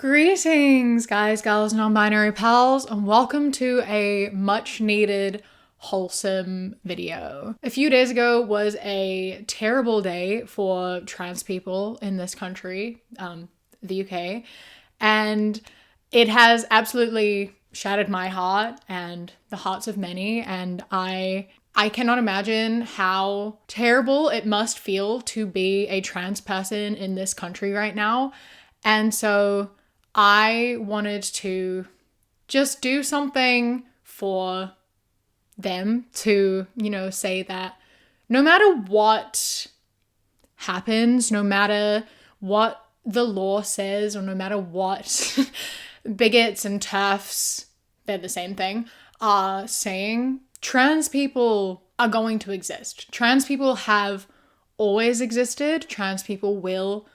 Greetings, guys, gals, non-binary pals, and welcome to a much-needed, wholesome video. A few days ago was a terrible day for trans people in this country, the UK, and it has absolutely shattered my heart and the hearts of many, and I cannot imagine how terrible it must feel to be a trans person in this country right now. And so I wanted to just do something for them to, say that no matter what happens, no matter what the law says, or no matter what bigots and TERFs, they're the same thing, are saying, trans people are going to exist. Trans people have always existed. Trans people will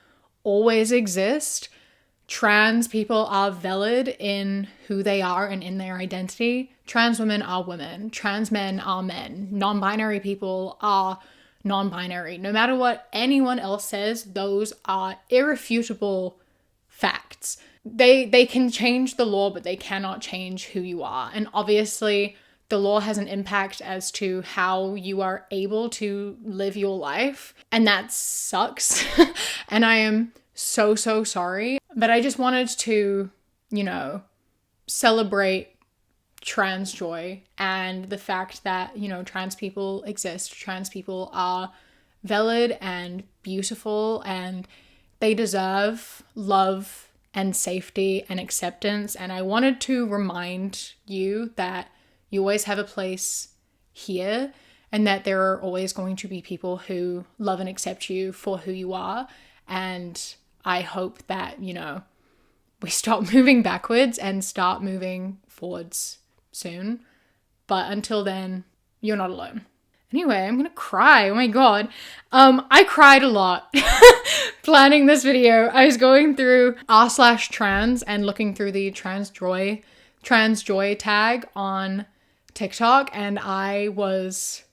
always exist. Trans people are valid in who they are and in their identity. Trans women are women. Trans men are men. Non-binary people are non-binary. No matter what anyone else says, those are irrefutable facts. They can change the law, but they cannot change who you are. And obviously, the law has an impact as to how you are able to live your life. And that sucks. And I am so sorry. But I just wanted to, celebrate trans joy and the fact that, trans people exist. Trans people are valid and beautiful, and they deserve love and safety and acceptance. And I wanted to remind you that you always have a place here, and that there are always going to be people who love and accept you for who you are. And I hope that, we stop moving backwards and start moving forwards soon. But until then, you're not alone. Anyway, I'm gonna cry. Oh my god. I cried a lot planning this video. I was going through r/trans and looking through the trans joy tag on TikTok, and I was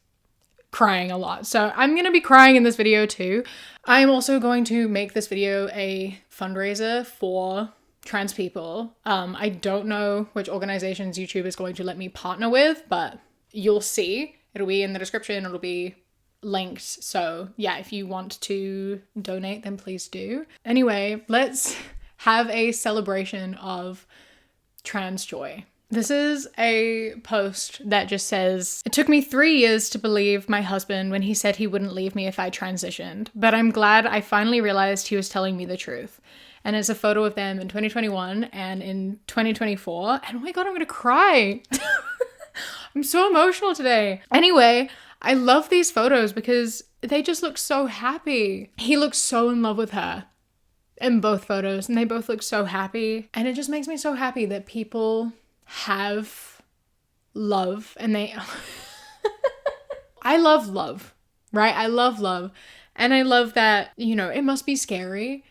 crying a lot. So I'm gonna be crying in this video too. I'm also going to make this video a fundraiser for trans people. I don't know which organizations YouTube is going to let me partner with, but you'll see. It'll be in the description. It'll be linked. So yeah, if you want to donate, then please do. Anyway, let's have a celebration of trans joy. This is a post that just says, "It took me 3 years to believe my husband when he said he wouldn't leave me if I transitioned, but I'm glad I finally realized he was telling me the truth." And it's a photo of them in 2021 and in 2024. And oh my god, I'm gonna cry. I'm so emotional today. Anyway, I love these photos because they just look so happy. He looks so in love with her in both photos, and they both look so happy. And it just makes me so happy that people have love, and they I love love, right? I love love. And I love that, it must be scary,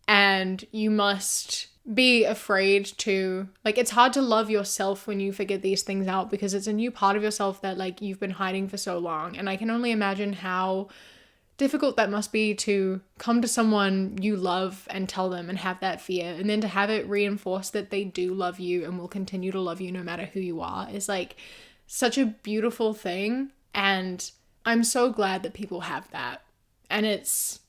and you must be afraid to, it's hard to love yourself when you figure these things out, because it's a new part of yourself that you've been hiding for so long. And I can only imagine how difficult that must be to come to someone you love and tell them and have that fear, and then to have it reinforced that they do love you and will continue to love you no matter who you are is such a beautiful thing. And I'm so glad that people have that, and it's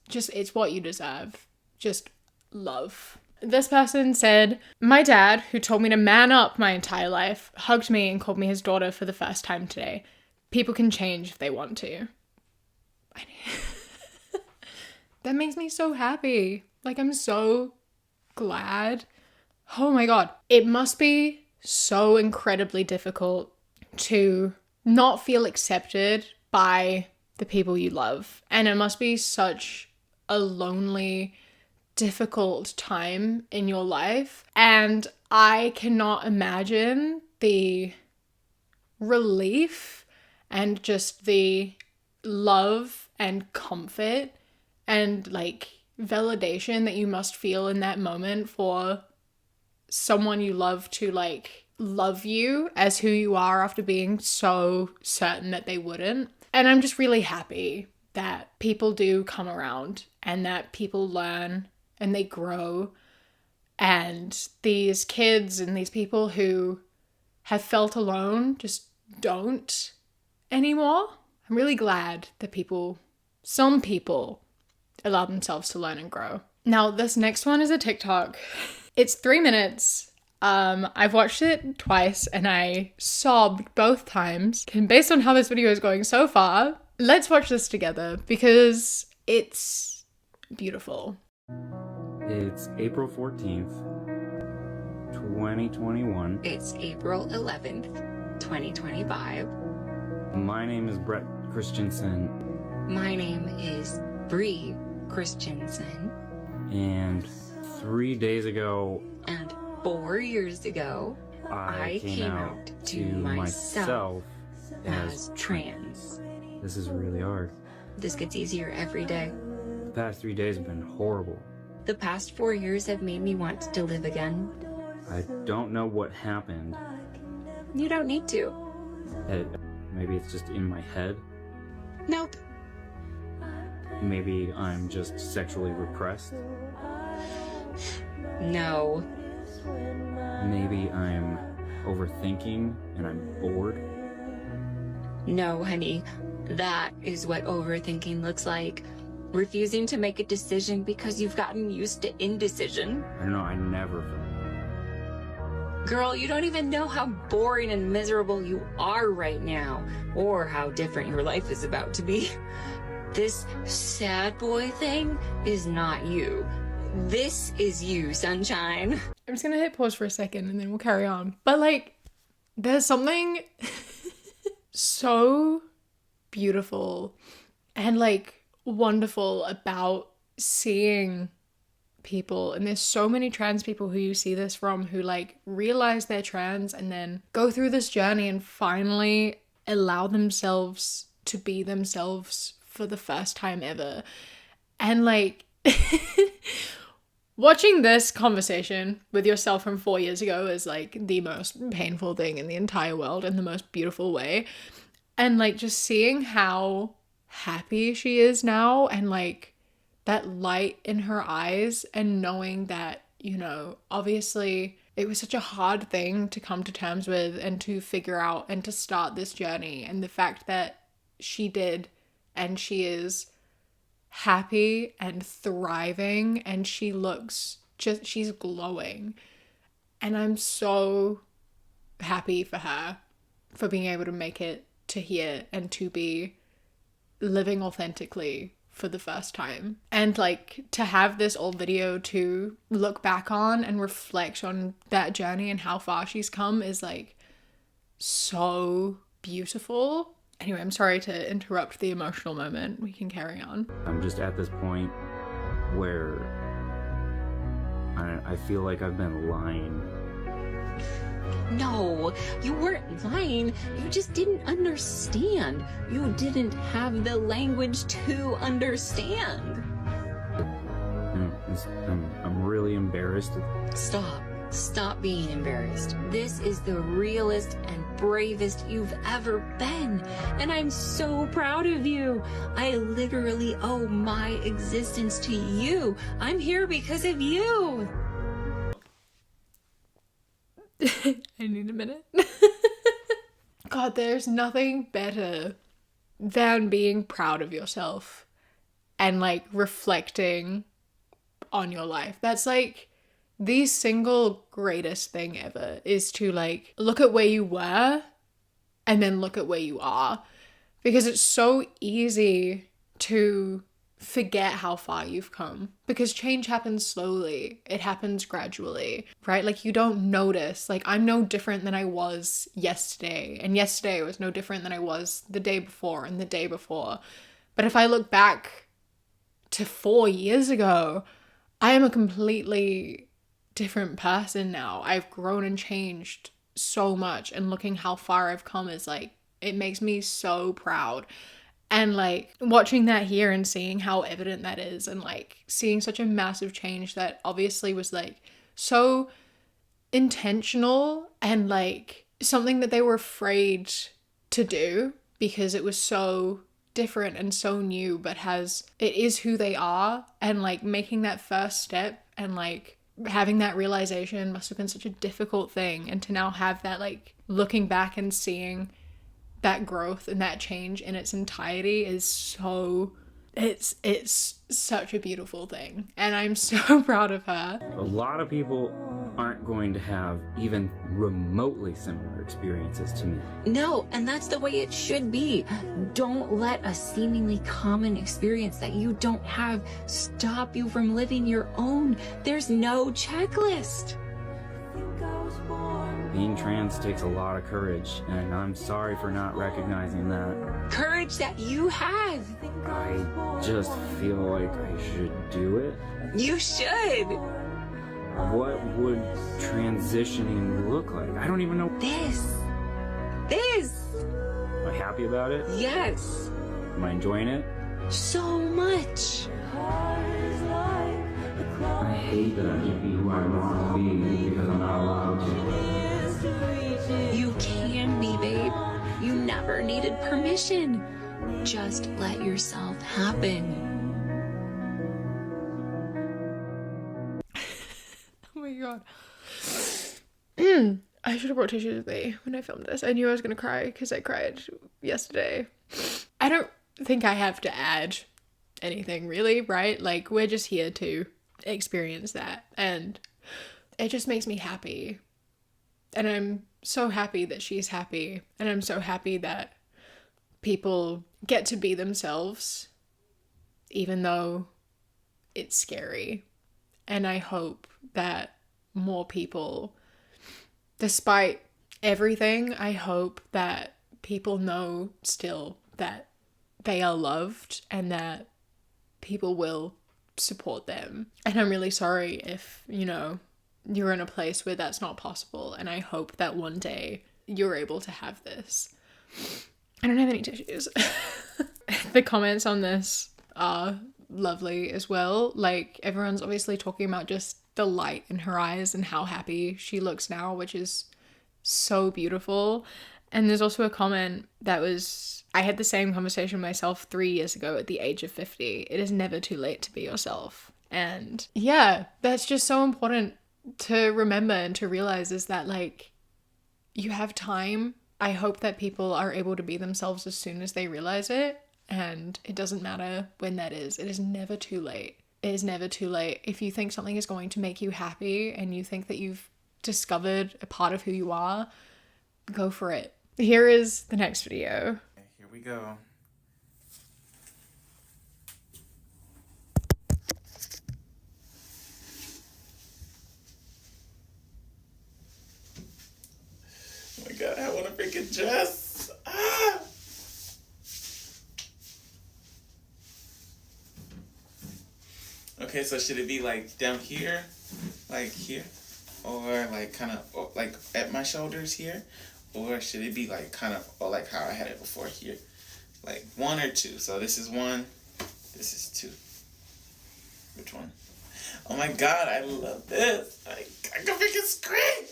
what you deserve. Just love. This person said, "My dad, who told me to man up my entire life, hugged me and called me his daughter for the first time today. People can change if they want to." That makes me so happy. I'm so glad. Oh my god. It must be so incredibly difficult to not feel accepted by the people you love. And it must be such a lonely, difficult time in your life. And I cannot imagine the relief and just the love and comfort and validation that you must feel in that moment for someone you love to love you as who you are after being so certain that they wouldn't. And I'm just really happy that people do come around and that people learn and they grow And these kids and these people who have felt alone just don't anymore. I'm really glad that some people allow themselves to learn and grow. Now, this next one is a TikTok. It's 3 minutes. I've watched it twice and I sobbed both times. And based on how this video is going so far, let's watch this together because it's beautiful. It's April 14th, 2021. It's April 11th, 2025. My name is Brett Christensen. My name is Bree Christensen. And 3 days ago, And 4 years ago, I came out to myself as trans. This is really hard. This gets easier every day. The past 3 days have been horrible. The past 4 years have made me want to live again. I don't know what happened. You don't need to. Maybe it's just in my head. Nope. Maybe I'm just sexually repressed. No. Maybe I'm overthinking and I'm bored. No, honey. That is what overthinking looks like. Refusing to make a decision because you've gotten used to indecision. I don't know, I never felt. Girl, you don't even know how boring and miserable you are right now, or how different your life is about to be. This sad boy thing is not you. This is you, sunshine. I'm just gonna hit pause for a second and then we'll carry on. But like, there's something so beautiful and like wonderful about seeing people, and there's so many trans people who you see this from who like realize they're trans and then go through this journey and finally allow themselves to be themselves for the first time ever. And like watching this conversation with yourself from 4 years ago is like the most painful thing in the entire world in the most beautiful way. And like just seeing how happy she is now and like that light in her eyes and knowing that, you know, obviously it was such a hard thing to come to terms with and to figure out and to start this journey, and the fact that she did and she is happy and thriving and she looks just, she's glowing. And I'm so happy for her for being able to make it to here and to be living authentically for the first time. And like to have this old video to look back on and reflect on that journey and how far she's come is like so beautiful. Anyway, I'm sorry to interrupt the emotional moment. We can carry on. I'm just at this point where I feel like I've been lying. No, you weren't lying. You just didn't understand. You didn't have the language to understand. I'm really embarrassed. Stop being embarrassed. This is the realest and bravest you've ever been. And I'm so proud of you. I literally owe my existence to you. I'm here because of you. I need a minute. God, there's nothing better than being proud of yourself and like reflecting on your life. That's like the single greatest thing ever, is to like look at where you were and then look at where you are, because it's so easy to forget how far you've come, because change happens slowly. It happens gradually, right? Like you don't notice. Like I'm no different than I was yesterday, and yesterday was no different than I was the day before and the day before. But if I look back to 4 years ago, I am a completely different person now. I've grown and changed so much, and looking how far I've come is like, it makes me so proud. And like watching that here and seeing how evident that is, and like seeing such a massive change that obviously was like so intentional and like something that they were afraid to do because it was so different and so new, but it is who they are. And like making that first step and like having that realization must have been such a difficult thing, and to now have that, like, looking back and seeing that growth and that change in its entirety is so, it's such a beautiful thing, and I'm so proud of her. A lot of people aren't going to have even remotely similar experiences to me. No, and that's the way it should be. Don't let a seemingly common experience that you don't have stop you from living your own. There's no checklist. Being trans takes a lot of courage, and I'm sorry for not recognizing that. Courage that you have. I just feel like I should do it. You should. What would transitioning look like? I don't even know. This. Am I happy about it? Yes. Am I enjoying it? So much. I hate that I can't be who I want to be because I'm not allowed to. You can be, babe. You never needed permission. Just let yourself happen. Oh my god. I should have brought tissues with me when I filmed this. I knew I was gonna cry because I cried yesterday. I don't think I have to add anything really, right? Like, we're just here to experience that, and it just makes me happy. And I'm so happy that she's happy, and I'm so happy that people get to be themselves, even though it's scary. And I hope that more people, despite everything, I hope that people know still that they are loved and that people will support them. And I'm really sorry if, you know, you're in a place where that's not possible, and I hope that one day you're able to have this. I don't have any tissues. The comments on this are lovely as well. Like, everyone's obviously talking about just the light in her eyes and how happy she looks now, which is so beautiful. And there's also a comment that was, I had the same conversation myself 3 years ago at the age of 50. It is never too late to be yourself. And yeah, that's just so important to remember and to realize, is that, like, you have time. I hope that people are able to be themselves as soon as they realize it, and it doesn't matter when that is. It is never too late. It is never too late. If you think something is going to make you happy and you think that you've discovered a part of who you are, go for it. Here is the next video. Here we go. Oh my god, I want a freaking dress. Ah! Okay, so should it be like down here, like here, or like kind of like at my shoulders here, or should it be like kind of like how I had it before here, like 1 or 2? So this is 1, this is 2. Which one? Oh my god, I love this. I can freaking scream.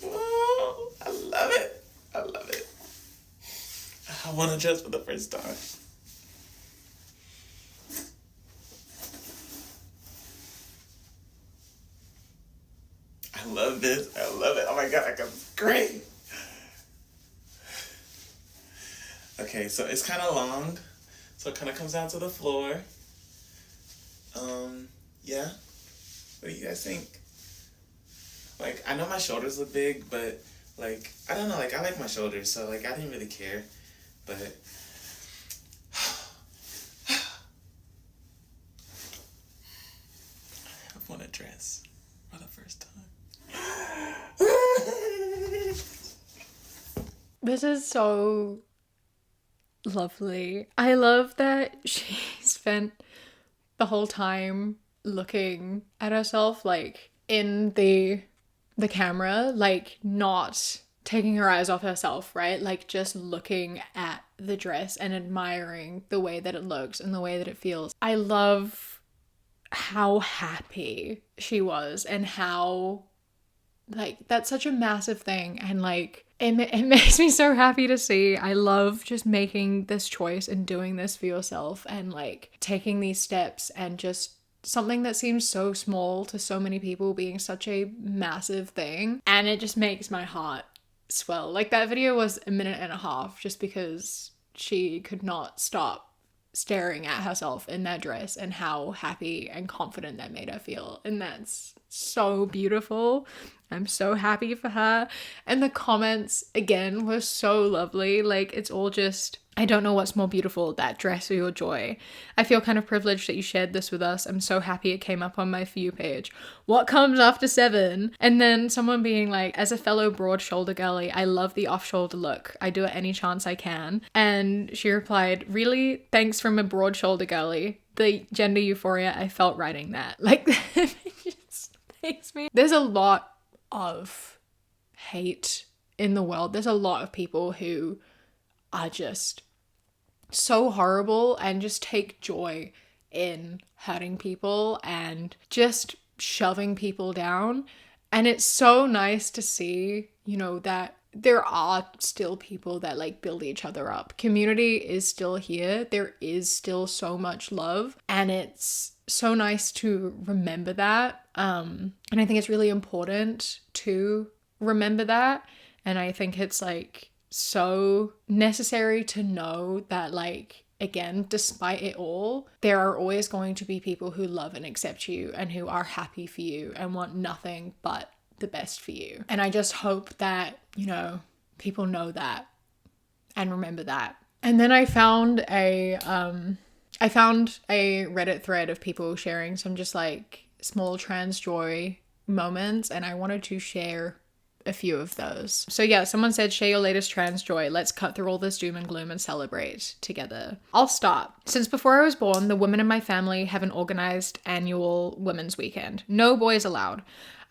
Oh, I love it. I love it. I want to dress for the first time. I love this. I love it. Oh my god, I can scream. Okay, so it's kind of long, so it kind of comes down to the floor. Yeah. What do you guys think? Like, I know my shoulders look big, but like, I don't know, like, I like my shoulders, so like, I didn't really care, but I want to dress for the first time. This is so lovely. I love that she spent the whole time looking at herself, like, in the camera, like, not taking her eyes off herself, right? Like, just looking at the dress and admiring the way that it looks and the way that it feels. I love how happy she was, and how, like, that's such a massive thing, and like, it makes me so happy to see. I love just making this choice and doing this for yourself and like taking these steps and just something that seems so small to so many people being such a massive thing. And it just makes my heart swell. Like that video was 1.5 minutes just because she could not stop staring at herself in that dress and how happy and confident that made her feel. And that's so beautiful. I'm so happy for her. And the comments again were so lovely. Like it's all just, I don't know what's more beautiful, that dress or your joy. I feel kind of privileged that you shared this with us. I'm so happy it came up on my For You page. What comes after 7? And then someone being like, as a fellow broad shoulder girly, I love the off shoulder look. I do it any chance I can. And she replied, really? Thanks from a broad shoulder girly. The gender euphoria, I felt writing that. Like, it just makes me. There's a lot of hate in the world. There's a lot of people who are just so horrible and just take joy in hurting people and just shoving people down. And it's so nice to see, you know, that there are still people that like build each other up. Community is still here. There is still so much love, and it's so nice to remember that. And I think it's really important to remember that. And I think it's like so necessary to know that, like, again, despite it all, there are always going to be people who love and accept you and who are happy for you and want nothing but the best for you. And I just hope that, you know, people know that and remember that. And then I found a Reddit thread of people sharing some just like small trans joy moments, and I wanted to share a few of those. So yeah, someone said, share your latest trans joy. Let's cut through all this doom and gloom and celebrate together. I'll start. Since before I was born, the women in my family have an organized annual women's weekend. No boys allowed.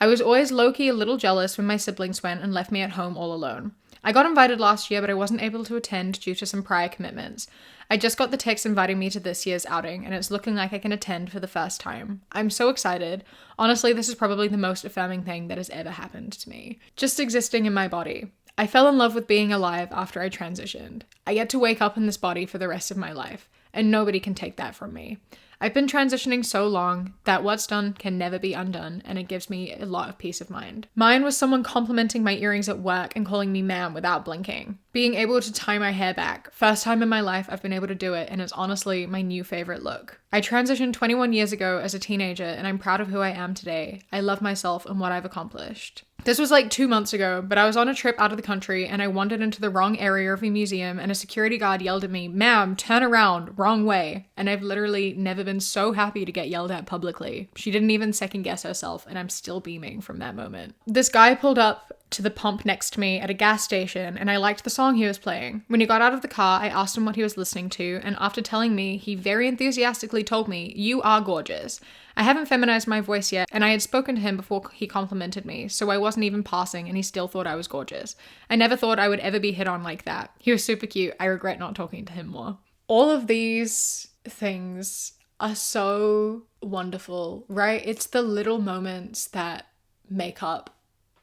I was always low-key a little jealous when my siblings went and left me at home all alone. I got invited last year, but I wasn't able to attend due to some prior commitments. I just got the text inviting me to this year's outing, and it's looking like I can attend for the first time. I'm so excited. Honestly, this is probably the most affirming thing that has ever happened to me. Just existing in my body. I fell in love with being alive after I transitioned. I get to wake up in this body for the rest of my life, and nobody can take that from me. I've been transitioning so long that what's done can never be undone, and it gives me a lot of peace of mind. Mine was someone complimenting my earrings at work and calling me ma'am without blinking. Being able to tie my hair back. First time in my life I've been able to do it, and it's honestly my new favorite look. I transitioned 21 years ago as a teenager, and I'm proud of who I am today. I love myself and what I've accomplished. This was like 2 months ago, but I was on a trip out of the country and I wandered into the wrong area of a museum and a security guard yelled at me, "Ma'am, turn around, wrong way." And I've literally never been so happy to get yelled at publicly. She didn't even second guess herself, and I'm still beaming from that moment. This guy pulled up to the pump next to me at a gas station and I liked the song he was playing. When he got out of the car, I asked him what he was listening to, and after telling me, he very enthusiastically told me, "You are gorgeous." I haven't feminized my voice yet, and I had spoken to him before he complimented me, so I wasn't even passing and he still thought I was gorgeous. I never thought I would ever be hit on like that. He was super cute. I regret not talking to him more. All of these things are so wonderful, right? It's the little moments that make up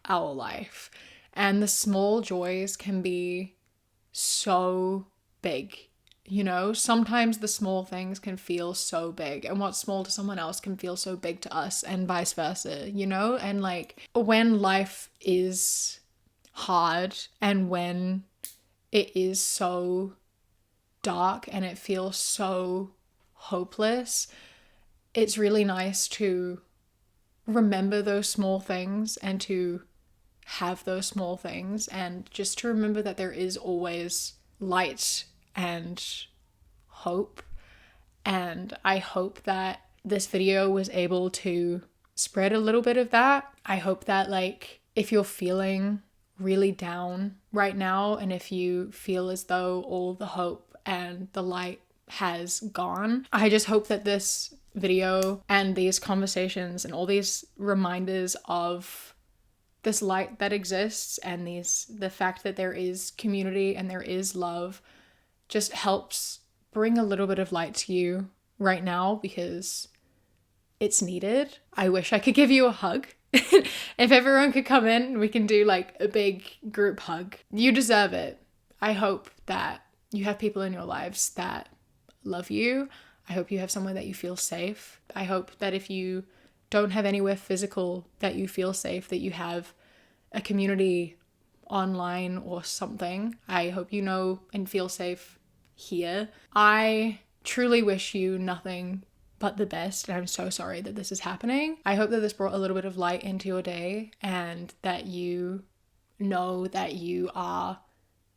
our life, and the small joys can be so big. You know, sometimes the small things can feel so big, and what's small to someone else can feel so big to us, and vice versa, you know? And like, when life is hard and when it is so dark and it feels so hopeless, it's really nice to remember those small things and to have those small things, and just to remember that there is always light and hope. And I hope that this video was able to spread a little bit of that. I hope that, like, if you're feeling really down right now, and if you feel as though all the hope and the light has gone, I just hope that this video and these conversations and all these reminders of this light that exists and the fact that there is community and there is love just helps bring a little bit of light to you right now, because it's needed. I wish I could give you a hug If everyone could come in, we can do like a big group hug. You deserve it. I hope that you have people in your lives that love you. I hope you have somewhere that you feel safe. I hope that if you don't have anywhere physical that you feel safe, that you have a community online or something. I hope you know and feel safe here. I truly wish you nothing but the best, and I'm so sorry that this is happening. I hope that this brought a little bit of light into your day and that you know that you are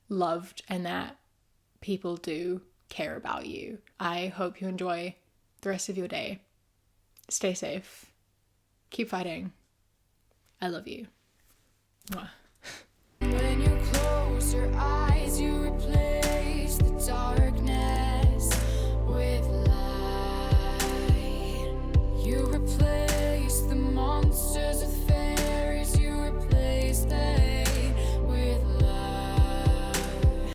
loved and that people do care about you. I hope you enjoy the rest of your day. Stay safe. Keep fighting. I love you. Mwah. When you close your eyes